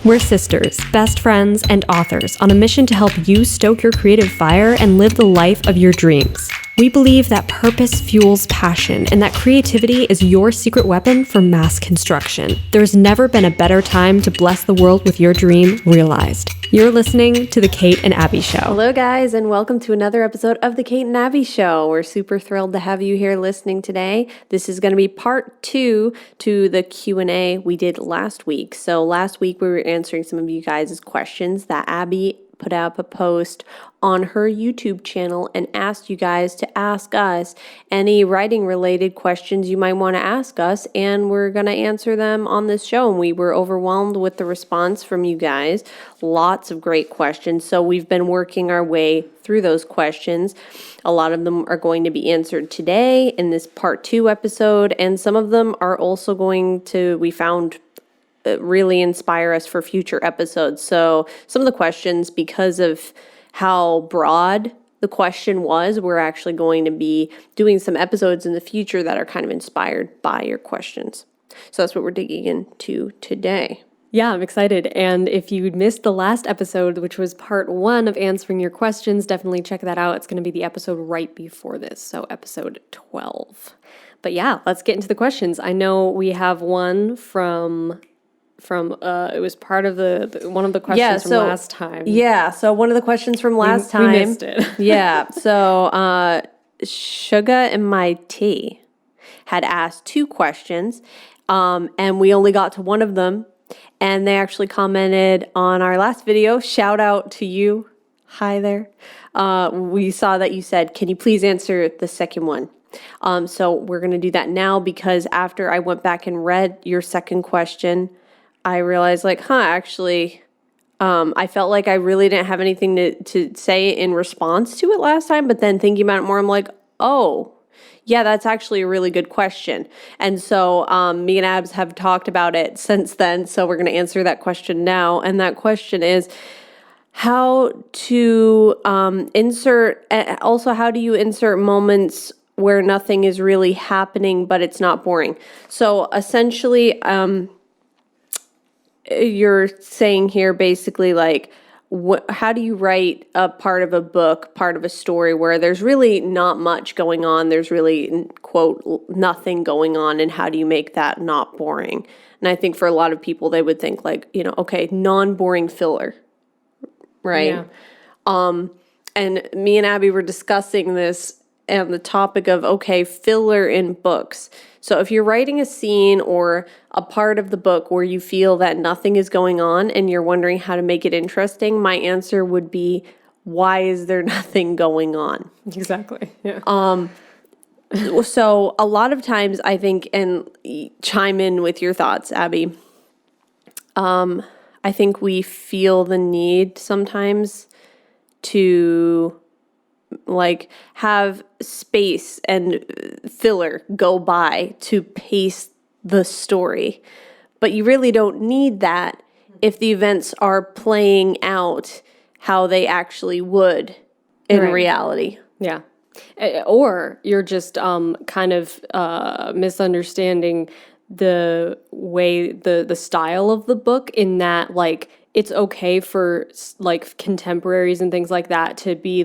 We're sisters, best friends, and authors on a mission to help you stoke your creative fire and live the life of your dreams. We believe that purpose fuels passion and that creativity is your secret weapon for mass construction. There's never been a better time to bless the world with your dream realized. You're listening to The Kate and Abbie Show. Hello, guys, and welcome to another episode of The Kate and Abbie Show. We're super thrilled to have you here listening today. This is going to be part 2 to the Q&A we did last week. So last week we were answering some of you guys' questions that Abby put up a post on her YouTube channel and asked you guys to ask us any writing related questions you might want to ask us, and we're going to answer them on this show. And we were overwhelmed with the response from you guys. Lots of great questions. So we've been working our way through those questions. A lot of them are going to be answered today in this part 2 episode, and some of them are also going to, we found, really inspire us for future episodes. So some of the questions, because of how broad the question was, we're actually going to be doing some episodes in the future that are kind of inspired by your questions. So that's what we're digging into today. Yeah, I'm excited. And if you missed the last episode, which was part 1 of answering your questions, definitely check that out. It's going to be the episode right before this, so episode 12. But yeah, let's get into the questions. I know we have one from it was part of the one of the questions from last time. Yeah, so one of the questions from last time. We missed it. Yeah, so Sugar and My Tea had asked 2 questions, and we only got to one of them, and they actually commented on our last video. Shout out to you. Hi there. We saw that you said, can you please answer the second one? So we're going to do that now, because after I went back and read your second question, I realized, actually, I felt like I really didn't have anything to say in response to it last time. But then thinking about it more, I'm like, oh, yeah, that's actually a really good question. And so me and Abs have talked about it since then. So we're going to answer that question now. And that question is how to how do you insert moments where nothing is really happening, but it's not boring? So essentially, you're saying here basically how do you write a part of a book, part of a story where there's really not much going on, there's really, quote, nothing going on, and how do you make that not boring? And I think for a lot of people, they would think okay, non-boring filler, right? Yeah. And me and Abby were discussing this and the topic of, okay, filler in books. So if you're writing a scene or a part of the book where you feel that nothing is going on and you're wondering how to make it interesting, my answer would be, why is there nothing going on? Exactly. Yeah. So a lot of times I think, and chime in with your thoughts, Abby, I think we feel the need sometimes to have space and filler go by to pace the story. But you really don't need that if the events are playing out how they actually would in reality. Yeah. Or you're just kind of misunderstanding the way, the style of the book, in that it's okay for contemporaries and things like that to be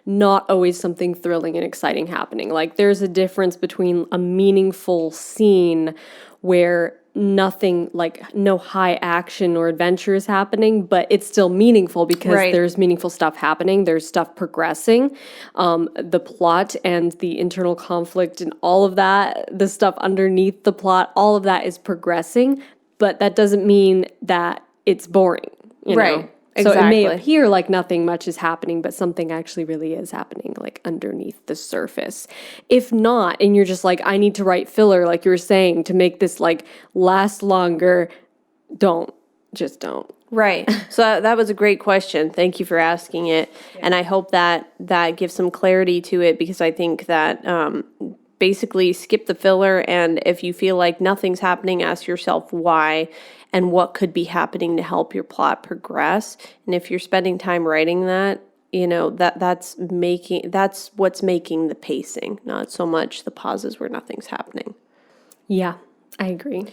not always something thrilling and exciting happening. There's a difference between a meaningful scene where nothing, no high action or adventure is happening, but it's still meaningful because there's meaningful stuff happening. There's stuff progressing. The plot and the internal conflict and all of that, the stuff underneath the plot, all of that is progressing, but that doesn't mean that it's boring, you know? Exactly. So it may appear like nothing much is happening, but something actually really is happening, underneath the surface. If not, and you're just I need to write filler, like you were saying, to make this last longer, don't. Right. So that was a great question. Thank you for asking it. Yeah. And I hope that gives some clarity to it, because I think that basically skip the filler, and if you feel like nothing's happening, ask yourself why and what could be happening to help your plot progress. And if you're spending time writing that, that's what's making the pacing, not so much the pauses where nothing's happening. Yeah, I agree.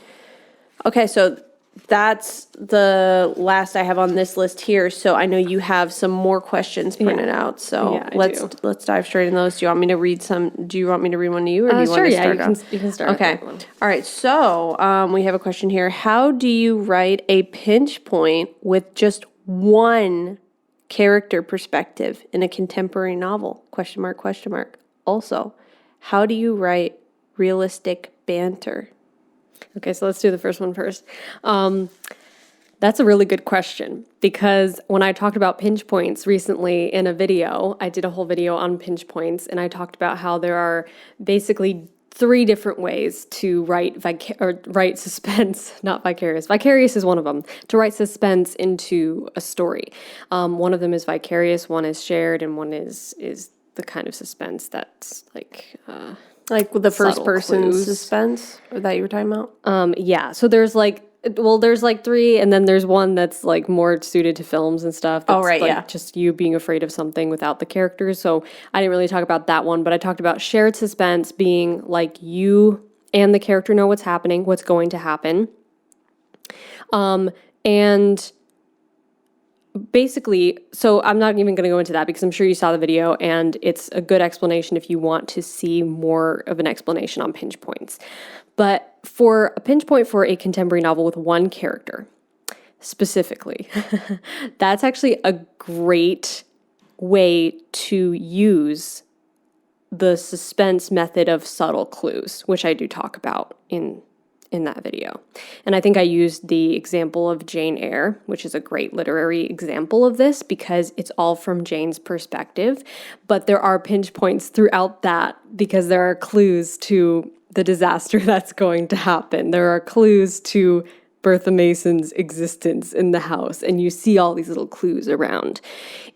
Okay, so that's the last I have on this list here. So I know you have some more questions printed out. So Yeah, I let's dive straight in those. Do you want me to read some? Do you want me to read one to you, or do you want Sure, to yeah, start off? you can start. Okay. With that one. All right. So we have a question here. How do you write a pinch point with just one character perspective in a contemporary novel? Question mark, question mark. Also, how do you write realistic banter? Okay, so let's do the first one first. That's a really good question because when I talked about pinch points recently in a video, I did a whole video on pinch points, and I talked about how there are basically 3 different ways to write suspense, not vicarious. Vicarious is one of them, to write suspense into a story. One of them is vicarious, one is shared, and one is the kind of suspense that's Like with the first subtle person clues. suspense that you were talking about? Yeah, so there's 3, and then there's one that's like more suited to films and stuff. That's right, like yeah. just you being afraid of something without the characters. So I didn't really talk about that one, but I talked about shared suspense being like you and the character know what's happening, what's going to happen. And basically, so I'm not even going to go into that because I'm sure you saw the video and it's a good explanation if you want to see more of an explanation on pinch points. But for a pinch point for a contemporary novel with one character, specifically, that's actually a great way to use the suspense method of subtle clues, which I do talk about in that video. And I think I used the example of Jane Eyre, which is a great literary example of this because it's all from Jane's perspective, but there are pinch points throughout that because there are clues to the disaster that's going to happen. There are clues to Bertha Mason's existence in the house, and you see all these little clues around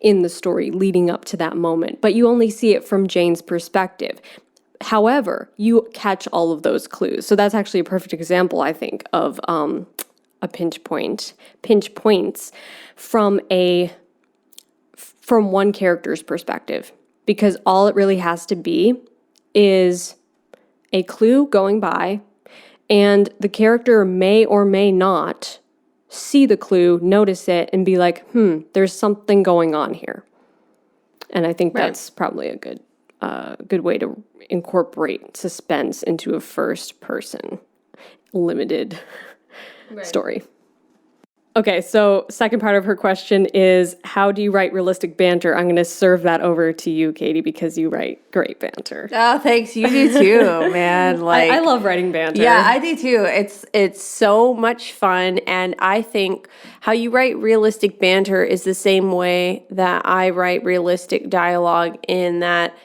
in the story leading up to that moment, but you only see it from Jane's perspective. However, you catch all of those clues. So that's actually a perfect example, I think, of a pinch points from one character's perspective, because all it really has to be is a clue going by, and the character may or may not see the clue, notice it, and be like, there's something going on here. And I think that's probably a good way to incorporate suspense into a first-person limited story. Okay, so second part of her question is, how do you write realistic banter? I'm going to serve that over to you, Katie, because you write great banter. Oh, thanks. You do too, man. Like I love writing banter. Yeah, I do too. It's so much fun, and I think how you write realistic banter is the same way that I write realistic dialogue, in that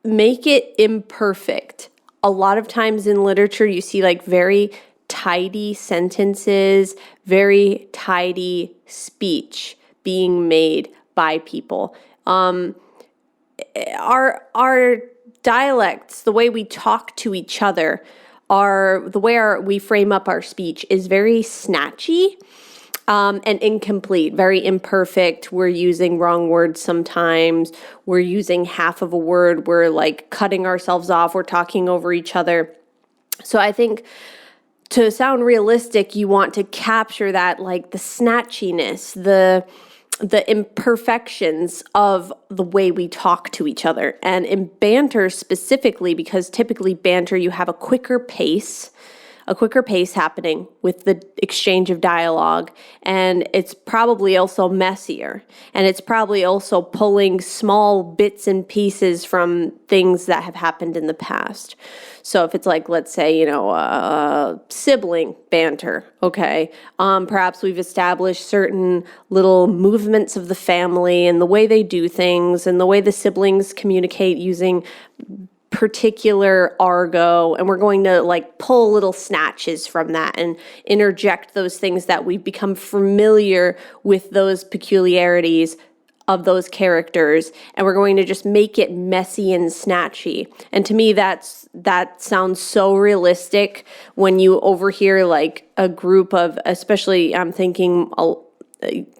make it imperfect. A lot of times in literature, you see like very tidy sentences, very tidy speech being made by people. Our dialects, the way we talk to each other, the way we frame up our speech is very snatchy. And incomplete, very imperfect. We're using wrong words sometimes. We're using half of a word. We're like cutting ourselves off. We're talking over each other. So I think to sound realistic, you want to capture that, like the snatchiness, the imperfections of the way we talk to each other. And in banter specifically, because typically banter, you have a quicker pace happening with the exchange of dialogue, and it's probably also messier, and it's probably also pulling small bits and pieces from things that have happened in the past. So if it's like, let's say, sibling banter, okay, perhaps we've established certain little movements of the family and the way they do things and the way the siblings communicate using particular argot, and we're going to like pull little snatches from that and interject those things that we've become familiar with, those peculiarities of those characters, and we're going to just make it messy and snatchy. And to me, that sounds so realistic when you overhear like a group of, especially I'm thinking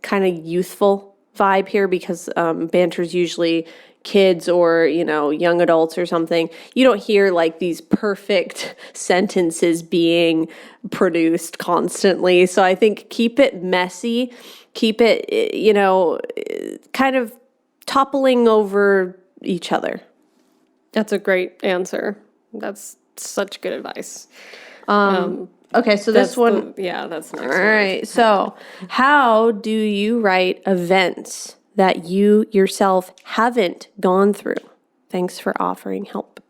kind of youthful vibe here because Banter's usually kids or, young adults or something. You don't hear like these perfect sentences being produced constantly. So I think keep it messy, keep it, kind of toppling over each other. That's a great answer. That's such good advice. Okay, so this one. That's next. All right. So, how do you write events that you yourself haven't gone through? Thanks for offering help.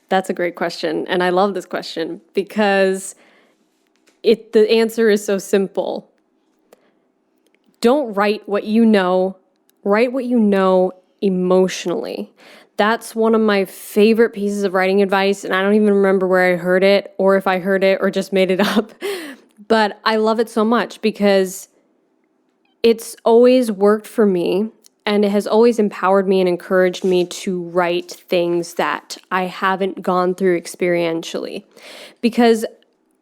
That's a great question. And I love this question because the answer is so simple. Don't write what you know, write what you know emotionally. That's one of my favorite pieces of writing advice, and I don't even remember where I heard it or if I heard it or just made it up. But I love it so much because it's always worked for me, and it has always empowered me and encouraged me to write things that I haven't gone through experientially. Because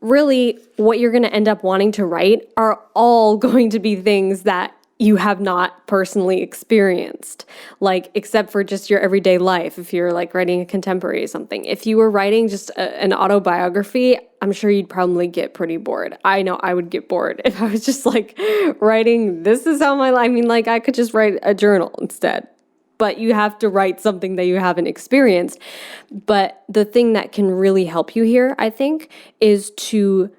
really, what you're going to end up wanting to write are all going to be things that you have not personally experienced, like, except for just your everyday life. If you're like writing a contemporary or something, if you were writing just an autobiography, I'm sure you'd probably get pretty bored. I know I would get bored if I was just like writing, this is how my life, like I could just write a journal instead. But you have to write something that you haven't experienced. But the thing that can really help you here, I think, is to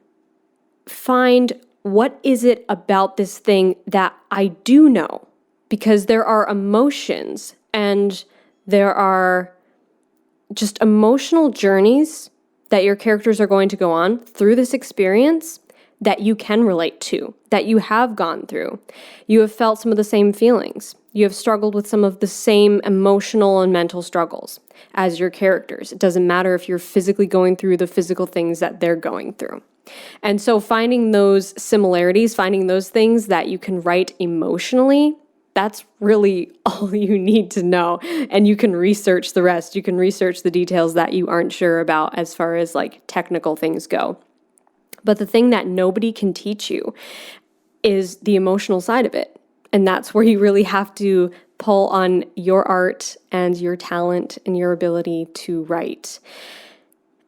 find what is it about this thing that I do know? Because there are emotions and there are just emotional journeys that your characters are going to go on through this experience that you can relate to, that you have gone through. You have felt some of the same feelings. You have struggled with some of the same emotional and mental struggles as your characters. It doesn't matter if you're physically going through the physical things that they're going through. And so finding those similarities, finding those things that you can write emotionally, that's really all you need to know. And you can research the rest. You can research the details that you aren't sure about as far as like technical things go. But the thing that nobody can teach you is the emotional side of it. And that's where you really have to pull on your art and your talent and your ability to write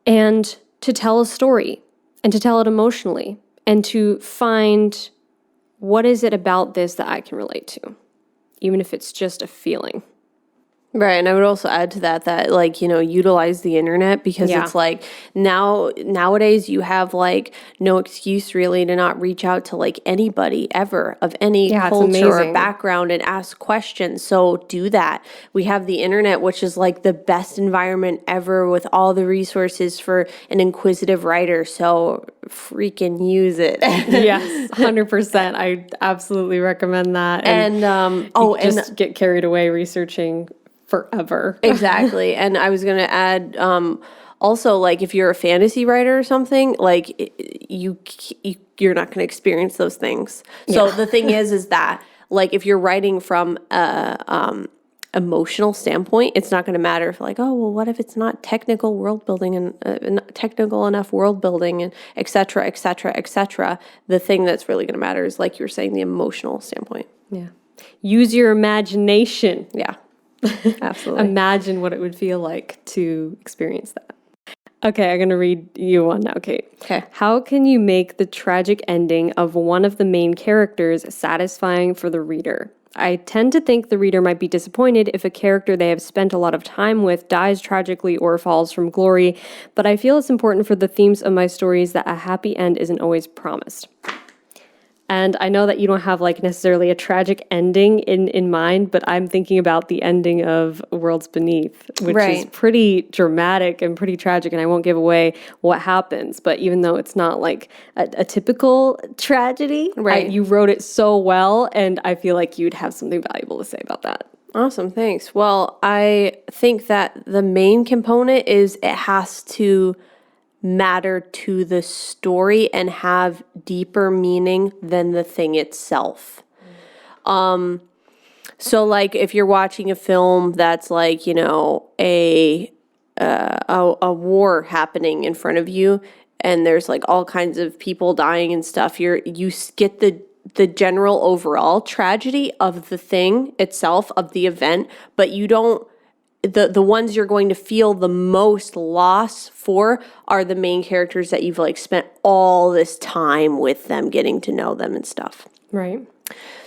and to tell a story and to tell it emotionally and to find what is it about this that I can relate to, even if it's just a feeling. Right, and I would also add to that like, utilize the internet because it's like nowadays you have like no excuse really to not reach out to like anybody ever of any culture or background and ask questions. So do that. We have the internet, which is like the best environment ever with all the resources for an inquisitive writer. So freaking use it. Yes, 100%. I absolutely recommend that. And just get carried away researching forever. Exactly. And I was going to add, also, like, if you're a fantasy writer or something, like, you're not going to experience those things. So the thing is that, like, if you're writing from a emotional standpoint, it's not going to matter if, like, oh, well, what if it's not technical world building and technical enough world building and et cetera, et cetera, et cetera. The thing that's really going to matter is, like you were saying, the emotional standpoint. Yeah. Use your imagination. Yeah. Absolutely. Imagine what it would feel like to experience that. Okay, I'm going to read you one now, Kate. Okay. How can you make the tragic ending of one of the main characters satisfying for the reader? I tend to think the reader might be disappointed if a character they have spent a lot of time with dies tragically or falls from glory, but I feel it's important for the themes of my stories that a happy end isn't always promised. And I know that you don't have like necessarily a tragic ending in mind, but I'm thinking about the ending of Worlds Beneath, which is pretty dramatic and pretty tragic, and I won't give away what happens. But even though it's not like a typical tragedy, you wrote it so well, and I feel like you'd have something valuable to say about that. Awesome, thanks. Well, I think that the main component is it has to matter to the story and have deeper meaning than the thing itself. So like if you're watching a film that's like, a war happening in front of you and there's like all kinds of people dying and stuff, you get the general overall tragedy of the thing itself, of the event, but you don't, the ones you're going to feel the most loss for are the main characters that you've like spent all this time with them, getting to know them and stuff. Right.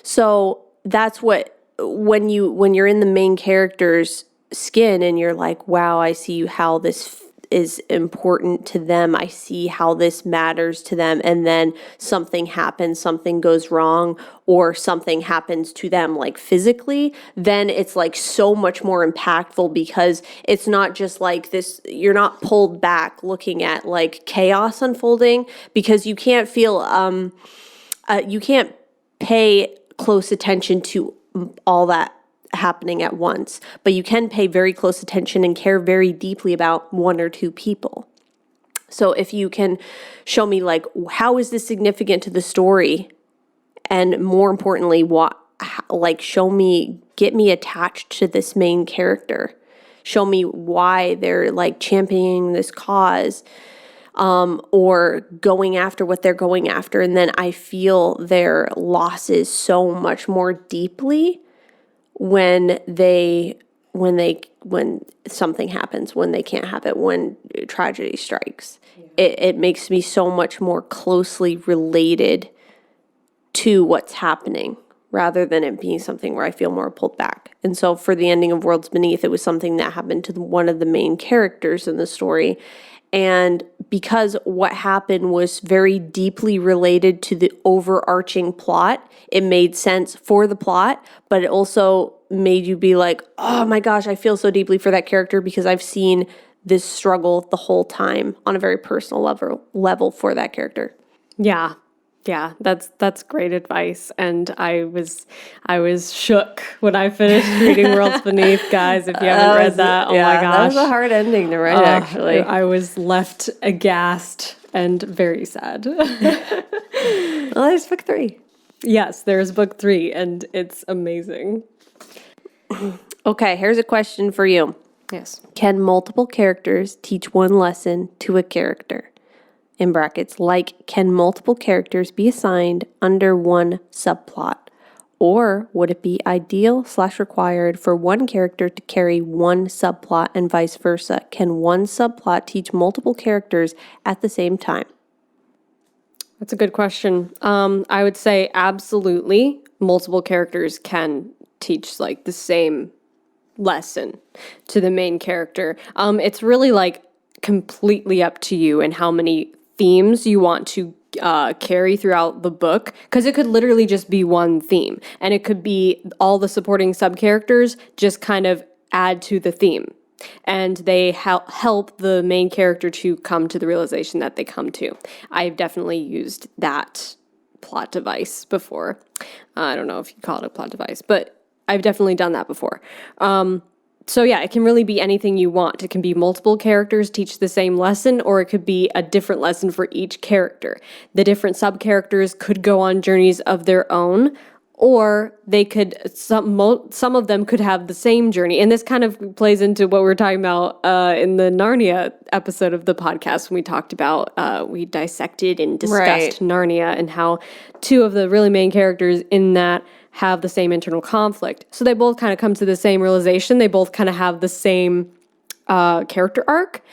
So that's what, when you're in the main character's skin and you're like, wow, I see how this is important to them. I see how this matters to them. And then something happens, something goes wrong, or something happens to them like physically, then it's like so much more impactful, because it's not just like this, you're not pulled back looking at like chaos unfolding, because you can't feel, you can't pay close attention to all that happening at once, but you can pay very close attention and care very deeply about one or two people. So if you can show me like, how is this significant to the story? And more importantly, get me attached to this main character. Show me why they're like championing this cause, or going after what they're going after. And then I feel their losses so much more deeply when something happens, when they can't have it, when tragedy strikes. It makes me so much more closely related to what's happening, rather than it being something where I feel more pulled back. And so for the ending of Worlds Beneath, it was something that happened to one of the main characters in the story. And because what happened was very deeply related to the overarching plot, it made sense for the plot, but it also made you be like, oh my gosh, I feel so deeply for that character, because I've seen this struggle the whole time on a very personal level for that character. Yeah. Yeah, that's great advice. And I was shook when I finished reading Worlds Beneath, guys. If you haven't read that, oh my gosh. That was a hard ending to write, actually. I was left aghast and very sad. Well, there's book 3. Yes, there's book 3, and it's amazing. Okay, here's a question for you. Yes. Can multiple characters teach one lesson to a character? In brackets, like, can multiple characters be assigned under one subplot? Or would it be ideal/required for one character to carry one subplot and vice versa? Can one subplot teach multiple characters at the same time? That's a good question. I would say absolutely multiple characters can teach like the same lesson to the main character. It's really like completely up to you and how many themes you want to carry throughout the book, because it could literally just be one theme, and it could be all the supporting sub-characters just kind of add to the theme, and they help the main character to come to the realization that they come to. I've definitely used that plot device before. I don't know if you call it a plot device, but I've definitely done that before. So yeah, it can really be anything you want. It can be multiple characters teach the same lesson, or it could be a different lesson for each character. The different sub-characters could go on journeys of their own, or they could, some of them could have the same journey. And this kind of plays into what we were talking about in the Narnia episode of the podcast, when we talked about, we dissected and discussed Narnia, and how two of the really main characters in that have the same internal conflict. So they both kind of come to the same realization. They both kind of have the same character arc,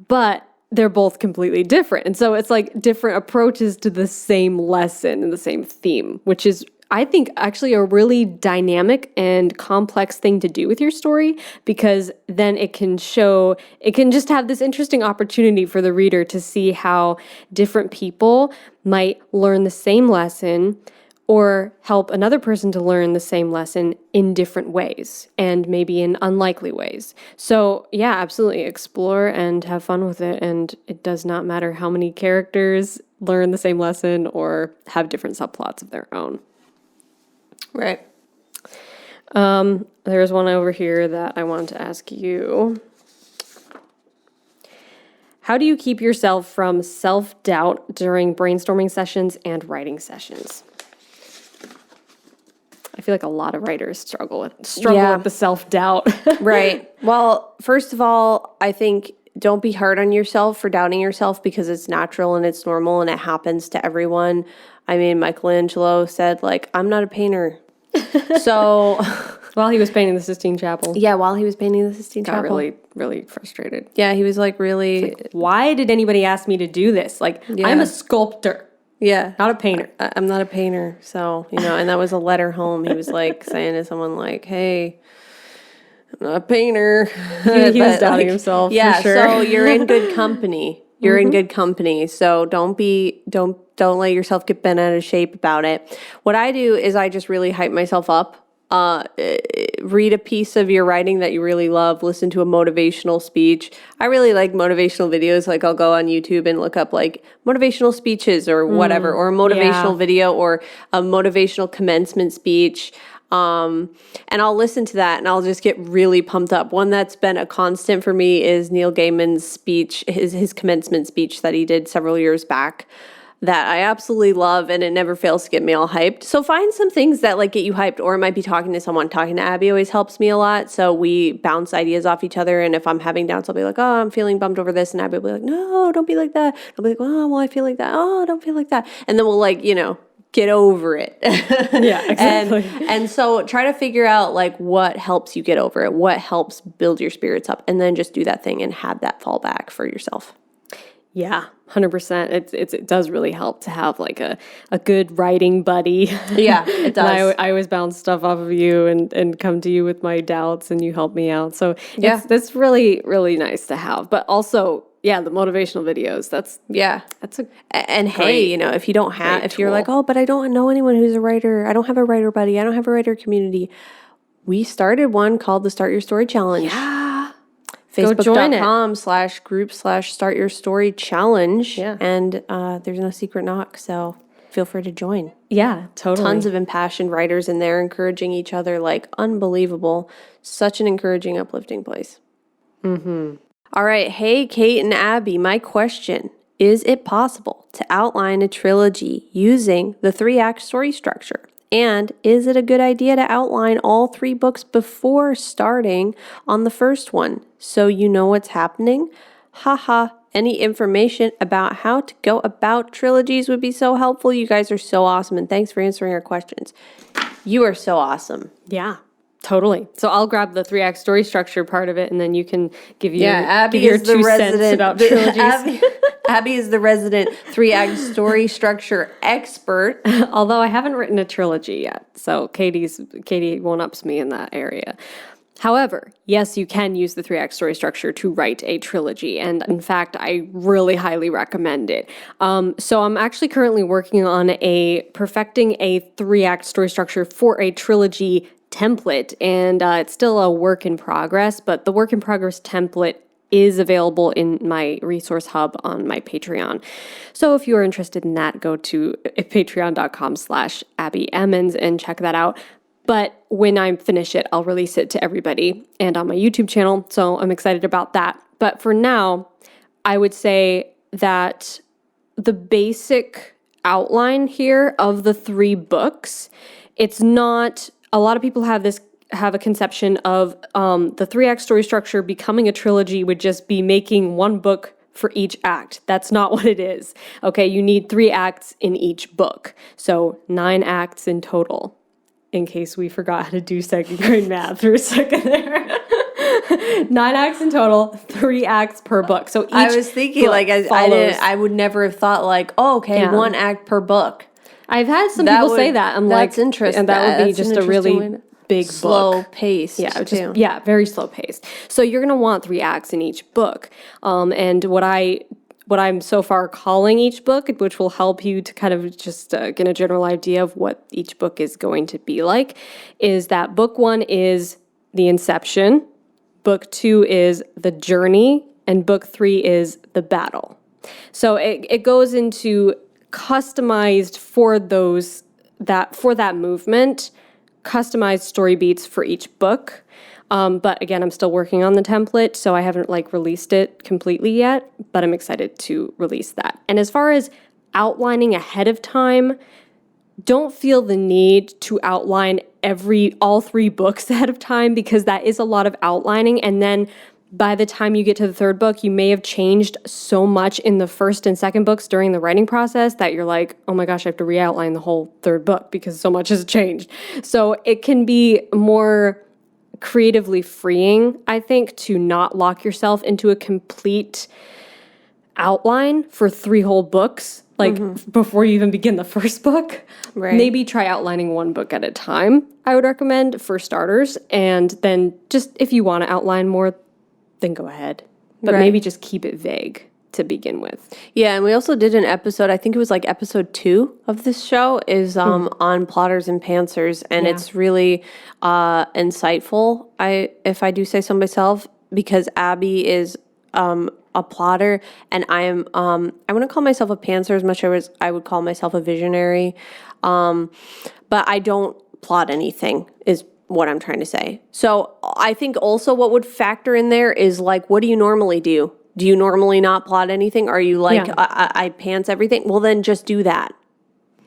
but they're both completely different. And so it's like different approaches to the same lesson and the same theme, which is, I think, actually a really dynamic and complex thing to do with your story, because then it can just have this interesting opportunity for the reader to see how different people might learn the same lesson, or help another person to learn the same lesson in different ways, and maybe in unlikely ways. So yeah, absolutely explore and have fun with it. And it does not matter how many characters learn the same lesson or have different subplots of their own. Right. There's one over here that I wanted to ask you. How do you keep yourself from self-doubt during brainstorming sessions and writing sessions? I feel like a lot of writers struggle with the self-doubt. Right. Well, first of all, I think don't be hard on yourself for doubting yourself, because it's natural and it's normal and it happens to everyone. I mean, Michelangelo said, like, I'm not a painter. So While he was painting the Sistine Chapel. yeah, while he was painting the Sistine Got Chapel. really, really frustrated. Yeah, he was like really, Why did anybody ask me to do this? Like, I'm a sculptor, yeah. not a painter. I'm not a painter. So, and that was a letter home. He was like saying to someone like, hey, I'm not a painter. He was doubting himself, Yeah, for sure. so you're in good company. You're in good company. So don't let yourself get bent out of shape about it. What I do is I just really hype myself up. Read a piece of your writing that you really love, listen to a motivational speech. I really like motivational videos. Like, I'll go on YouTube and look up like motivational speeches or whatever, or a motivational video or a motivational commencement speech. And I'll listen to that and I'll just get really pumped up. One that's been a constant for me is Neil Gaiman's speech, his commencement speech that he did several years back, that I absolutely love, and it never fails to get me all hyped. So find some things that like get you hyped, or it might be talking to someone. Talking to Abby always helps me a lot. So we bounce ideas off each other, and if I'm having doubts, I'll be like, oh, I'm feeling bummed over this, and Abby will be like, no, don't be like that. I'll be like, oh, well, I feel like that. Oh, don't feel like that. And then we'll like, get over it. Yeah, exactly. And so try to figure out like what helps you get over it, what helps build your spirits up, and then just do that thing and have that fallback for yourself. Yeah, 100%. It does really help to have like a good writing buddy. Yeah, it does. And I always bounce stuff off of you and come to you with my doubts, and you help me out. So that's really, really nice to have. But also, yeah, the motivational videos, that's a and hey, if you don't have, if you're like, oh, but I don't know anyone who's a writer, I don't have a writer buddy, I don't have a writer community. We started one called the Start Your Story Challenge. Yeah. Facebook.com/group/Start Your Story Challenge. Yeah. And there's no secret knock, so feel free to join. Yeah, totally. Tons of impassioned writers in there encouraging each other, like unbelievable. Such an encouraging, uplifting place. Mm-hmm. All right. Hey, Kate and Abby, my question. Is it possible to outline a trilogy using the 3-act story structure? And is it a good idea to outline all 3 books before starting on the first one so you know what's happening? Haha. Any information about how to go about trilogies would be so helpful. You guys are so awesome, and thanks for answering our questions. You are so awesome. Yeah. Totally. So I'll grab the 3-act story structure part of it, and then you can give your Abby give your is the 2 resident cents about trilogies. Abby is the resident 3-act story structure expert. Although I haven't written a trilogy yet, so Katie one-ups me in that area. However, yes, you can use the 3-act story structure to write a trilogy, and in fact, I really highly recommend it. So I'm actually currently working on perfecting a 3-act story structure for a trilogy template, and it's still a work in progress, but the work in progress template is available in my resource hub on my Patreon. So if you are interested in that, go to patreon.com/Abbie Emmons and check that out. But when I finish it, I'll release it to everybody and on my YouTube channel. So I'm excited about that. But for now, I would say that the basic outline here of the 3 books, it's not, a lot of people have a conception of the 3-act story structure becoming a trilogy would just be making 1 book for each act. That's not what it is. Okay, you need 3 acts in each book. So 9 acts in total, in case we forgot how to do 2nd grade math for a second there. 9 acts in total, 3 acts per book. So each I was thinking like I would never have thought like, 1 act per book. I've had some people say that. I'm like, that's interesting. And that would be just a really big slow book. Pace. Yeah, very slow paced. So you're going to want 3 acts in each book. And what I'm so far calling each book, which will help you to kind of just get a general idea of what each book is going to be like, is that book 1 is the inception, book 2 is the journey, and book 3 is the battle. So it goes into customized for that movement, customized story beats for each book. But again, I'm still working on the template, so I haven't released it completely yet, but I'm excited to release that. And as far as outlining ahead of time, don't feel the need to outline all 3 books ahead of time, because that is a lot of outlining. And then by the time you get to the third book, you may have changed so much in the first and second books during the writing process that you're like, oh my gosh, I have to re-outline the whole third book because so much has changed. So it can be more creatively freeing, I think, to not lock yourself into a complete outline for 3 whole books, like before you even begin the first book. Right. Maybe try outlining 1 book at a time, I would recommend for starters. And then just if you want to outline more, then go ahead. But maybe just keep it vague to begin with. Yeah, and we also did an episode, I think it was like episode 2 of this show, is on plotters and pantsers, and it's really insightful, if I do say so myself, because Abby is a plotter, and I am, I wouldn't call myself a pantser as much as I would call myself a visionary, but I don't plot anything, is what I'm trying to say. So I think also what would factor in there is like, what do you normally do? Do you normally not plot anything? Are you like, I pants everything? Well, then just do that.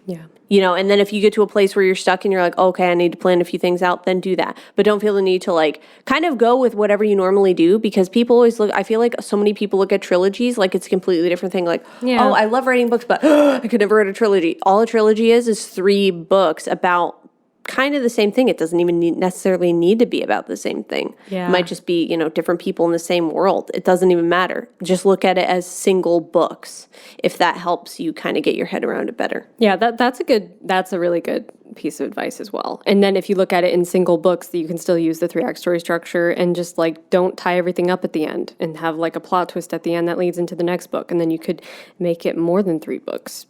Yeah. You know, and then if you get to a place where you're stuck and you're like, okay, I need to plan a few things out, then do that. But don't feel the need to like kind of go with whatever you normally do, because people always look, I feel like so many people look at trilogies like it's a completely different thing. Like, oh, I love writing books, but I could never write a trilogy. All a trilogy is 3 books about kind of the same thing. It doesn't even necessarily need to be about the same thing. Yeah. It might just be, you know, different people in the same world. It doesn't even matter. Just look at it as single books, if that helps you kind of get your head around it better. Yeah, that's a really good piece of advice as well. And then if you look at it in single books, you can still use the 3-act story structure and just like don't tie everything up at the end and have like a plot twist at the end that leads into the next book. And then you could make it more than 3 books.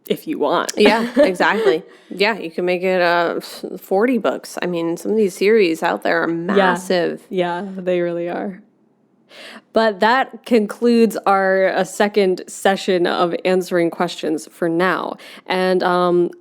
If you want. Yeah, exactly. Yeah, you can make it 40 books. I mean, some of these series out there are massive. Yeah, they really are. But that concludes our second session of answering questions for now. And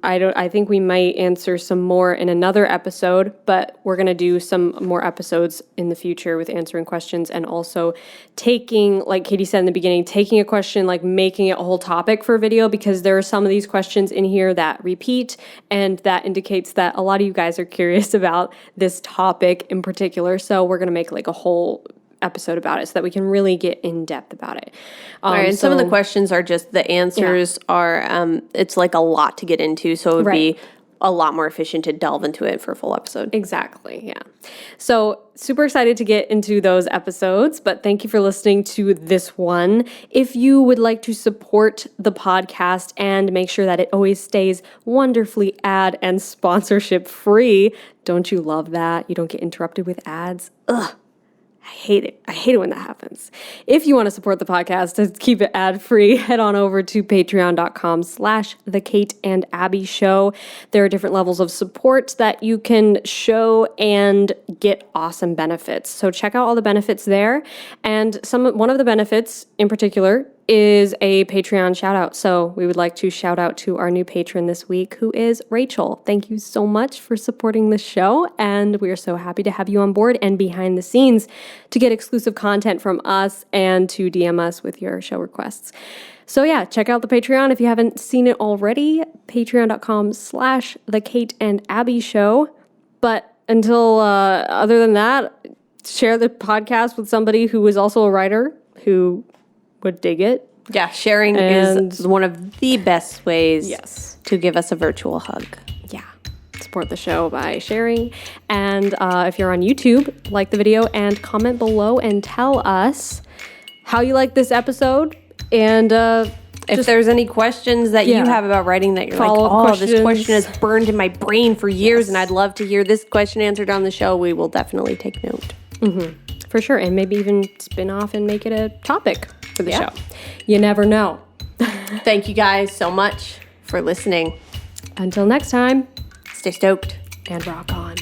I think we might answer some more in another episode, but we're going to do some more episodes in the future with answering questions and also taking, like Katie said in the beginning, taking a question, like making it a whole topic for a video, because there are some of these questions in here that repeat, and that indicates that a lot of you guys are curious about this topic in particular. So we're going to make like a whole episode about it so that we can really get in depth about it. All right, and some of the questions are just, the answers are, it's like a lot to get into, so it would be a lot more efficient to delve into it for a full episode. Exactly, yeah. So super excited to get into those episodes, but thank you for listening to this one. If you would like to support the podcast and make sure that it always stays wonderfully ad and sponsorship free, don't you love that? You don't get interrupted with ads? Ugh. I hate it. I hate it when that happens. If you want to support the podcast to keep it ad-free, head on over to patreon.com/The Kate and Abbie Show. There are different levels of support that you can show and get awesome benefits. So check out all the benefits there. And one of the benefits in particular is a Patreon shout out. So we would like to shout out to our new patron this week, who is Rachel. Thank you so much for supporting the show, and we are so happy to have you on board and behind the scenes to get exclusive content from us and to DM us with your show requests. So yeah, check out the Patreon if you haven't seen it already, patreon.com/The Kate and Abbie Show. But until other than that, share the podcast with somebody who is also a writer who would dig it. Yeah, sharing is one of the best ways to give us a virtual hug. Yeah. Support the show by sharing. And if you're on YouTube, like the video and comment below and tell us how you like this episode. And if there's any questions that you have about writing that you're like, oh, this question has burned in my brain for years and I'd love to hear this question answered on the show, we will definitely take note. Mm-hmm. For sure. And maybe even spin off and make it a topic for the show. You never know. Thank you guys so much for listening. Until next time, stay stoked and rock on.